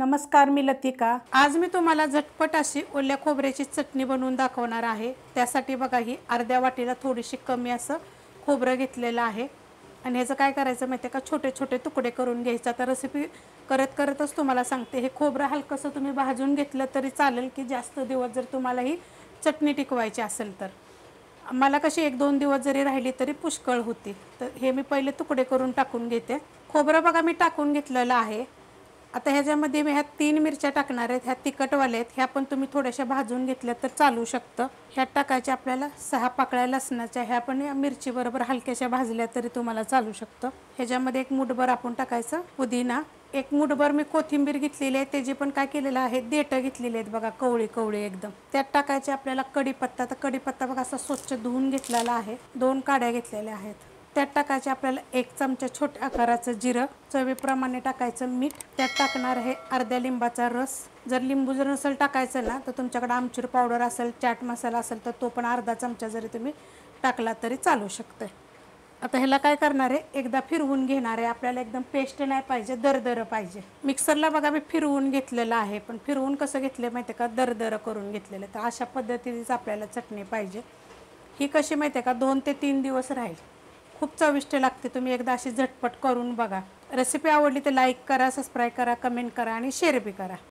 नमस्कार, मी लतिका। आज मी तुम्हाला झटपट अशी ओल्या खोबऱ्याची चटणी बनवून दाखवणार आहे। त्यासाठी बघा, ही अर्ध्या वाटीला थोडीशी कमी असं खोबरं घेतलेलं आहे आणि ह्याचं काय करायचं माहिती आहे का, छोटे छोटे तुकडे करून घ्यायचा। तर रेसिपी करतच तुम्हाला सांगते। हे खोबरं हलकंसं तुम्ही भाजून घेतलं तरी चालेल, की जास्त दिवस जर तुम्हाला ही चटणी टिकवायची असेल तर। मला कशी 1-2 दिवस जरी राहिली तरी पुष्कळ होती। तर हे मी पहिले तुकडे करून टाकून घेते। खोबरं बघा मी टाकून घेतलेलं आहे। आता ह्याच्यामध्ये मी ह्या 3 मिरच्या टाकणार आहेत। ह्या तिखटवाल्या आहेत, ह्या पण तुम्ही थोड्याशा भाजून घेतल्या तर चालू शकतं। ह्यात टाकायच्या आपल्याला 6 पाकळ्या लसणाच्या, ह्या पण या मिरची बरोबर हलक्याशा भाजल्या तरी तुम्हाला चालू शकतं। ह्याच्यामध्ये 1 मूठभर आपण टाकायचं पुदिना, 1 मूठभर मी कोथिंबीर घेतलेली आहे। त्याची पण काय केलेलं आहे, देठं घेतलेली आहेत बघा, कवळी कवळी एकदम। त्यात टाकायचे आपल्याला कढीपत्ता। तर कढीपत्ता बघा असा स्वच्छ धुवून घेतलेला आहे, 2 काड्या घेतलेल्या आहेत। त्यात टाकायचे आपल्याला 1 चमचा छोट्या आकाराचं जिरं, चवीप्रमाणे टाकायचं मीठ। त्यात टाकणार आहे अर्ध्या लिंबाचा रस। जर लिंबू जर नसेल टाकायचं ना, तर तुमच्याकडे आमचूर पावडर असेल, चाट मसाला असेल तर तो पण अर्धा चमचा जरी तुम्ही टाकला तरी चालू शकतं। आता ह्याला काय करणार आहे, एकदा फिरवून घेणार आहे। आपल्याला एकदम पेस्ट नाही पाहिजे, दरदरं पाहिजे। मिक्सरला बघा मी फिरवून घेतलेलं आहे, पण फिरवून कसं घेतलं माहिती आहे का, दरदरं करून घेतलेलं। तर अशा पद्धतीनेच आपल्याला चटणी पाहिजे। ही कशी माहिती आहे का, 2 ते 3 दिवस राहील, खूप चविष्ट लागते। तुम्ही एकदा अशी झटपट करून बघा। रेसिपी आवडली तर लाईक करा, सबस्क्राईब करा, कमेंट करा आणि शेअर बी करा।